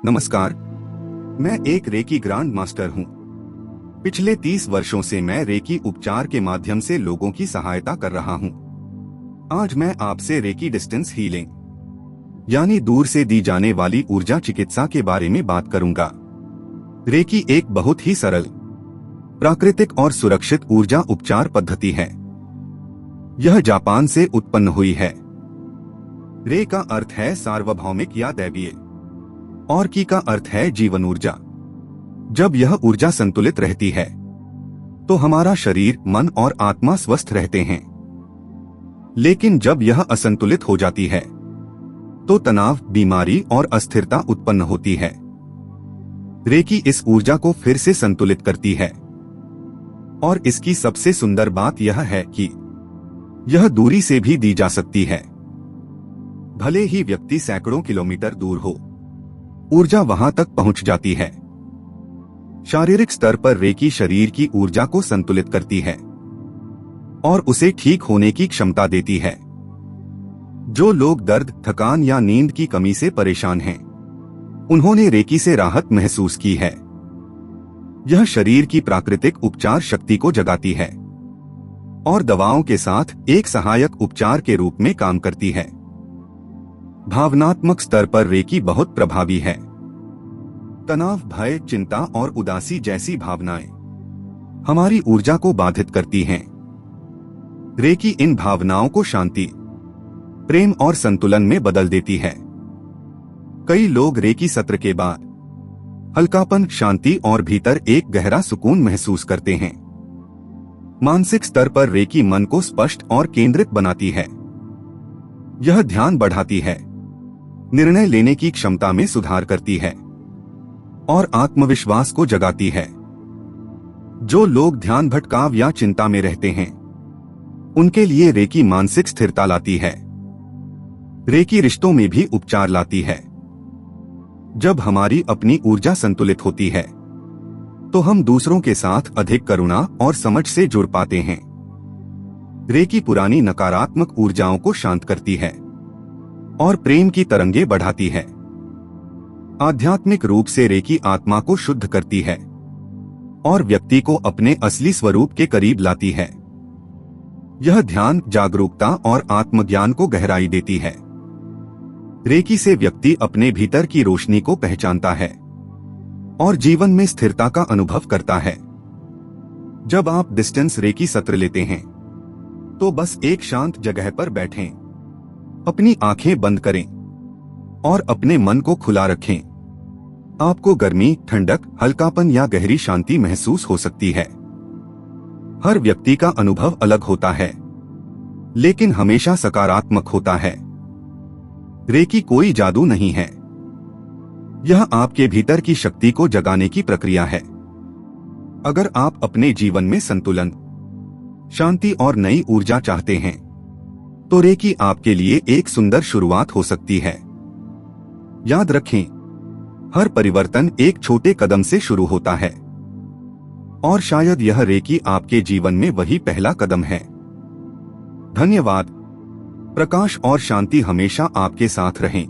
नमस्कार, मैं एक रेकी ग्रांड मास्टर हूँ। पिछले 30 वर्षों से मैं रेकी उपचार के माध्यम से लोगों की सहायता कर रहा हूँ। आज मैं आपसे रेकी डिस्टेंस हीलिंग यानी दूर से दी जाने वाली ऊर्जा चिकित्सा के बारे में बात करूंगा। रेकी एक बहुत ही सरल, प्राकृतिक और सुरक्षित ऊर्जा उपचार पद्धति है। यह जापान से उत्पन्न हुई है। रे का अर्थ है सार्वभौमिक या दैवीय और की का अर्थ है जीवन ऊर्जा। जब यह ऊर्जा संतुलित रहती है तो हमारा शरीर, मन और आत्मा स्वस्थ रहते हैं। लेकिन जब यह असंतुलित हो जाती है तो तनाव, बीमारी और अस्थिरता उत्पन्न होती है। रेकी इस ऊर्जा को फिर से संतुलित करती है और इसकी सबसे सुंदर बात यह है कि यह दूरी से भी दी जा सकती है। भले ही व्यक्ति सैकड़ों किलोमीटर दूर हो, ऊर्जा वहां तक पहुंच जाती है। शारीरिक स्तर पर रेकी शरीर की ऊर्जा को संतुलित करती है और उसे ठीक होने की क्षमता देती है। जो लोग दर्द, थकान या नींद की कमी से परेशान हैं, उन्होंने रेकी से राहत महसूस की है। यह शरीर की प्राकृतिक उपचार शक्ति को जगाती है और दवाओं के साथ एक सहायक उपचार के रूप में काम करती है। भावनात्मक स्तर पर रेकी बहुत प्रभावी है। तनाव, भय, चिंता और उदासी जैसी भावनाएं हमारी ऊर्जा को बाधित करती हैं। रेकी इन भावनाओं को शांति, प्रेम और संतुलन में बदल देती है। कई लोग रेकी सत्र के बाद हल्कापन, शांति और भीतर एक गहरा सुकून महसूस करते हैं। मानसिक स्तर पर रेकी मन को स्पष्ट और केंद्रित बनाती है। यह ध्यान बढ़ाती है, निर्णय लेने की क्षमता में सुधार करती है और आत्मविश्वास को जगाती है। जो लोग ध्यान भटकाव या चिंता में रहते हैं, उनके लिए रेकी मानसिक स्थिरता लाती है। रेकी रिश्तों में भी उपचार लाती है। जब हमारी अपनी ऊर्जा संतुलित होती है तो हम दूसरों के साथ अधिक करुणा और समझ से जुड़ पाते हैं। रेकी पुरानी नकारात्मक ऊर्जाओं को शांत करती है और प्रेम की तरंगे बढ़ाती है। आध्यात्मिक रूप से रेकी आत्मा को शुद्ध करती है और व्यक्ति को अपने असली स्वरूप के करीब लाती है। यह ध्यान, जागरूकता और आत्मज्ञान को गहराई देती है। रेकी से व्यक्ति अपने भीतर की रोशनी को पहचानता है और जीवन में स्थिरता का अनुभव करता है। जब आप डिस्टेंस रेकी सत्र लेते हैं तो बस एक शांत जगह पर बैठें, अपनी आंखें बंद करें और अपने मन को खुला रखें। आपको गर्मी, ठंडक, हल्कापन या गहरी शांति महसूस हो सकती है। हर व्यक्ति का अनुभव अलग होता है, लेकिन हमेशा सकारात्मक होता है। रेकी कोई जादू नहीं है। यह आपके भीतर की शक्ति को जगाने की प्रक्रिया है। अगर आप अपने जीवन में संतुलन, शांति और नई ऊर्जा चाहते हैं तो रेकी आपके लिए एक सुंदर शुरुआत हो सकती है। याद रखें, हर परिवर्तन एक छोटे कदम से शुरू होता है और शायद यह रेकी आपके जीवन में वही पहला कदम है। धन्यवाद। प्रकाश और शांति हमेशा आपके साथ रहें।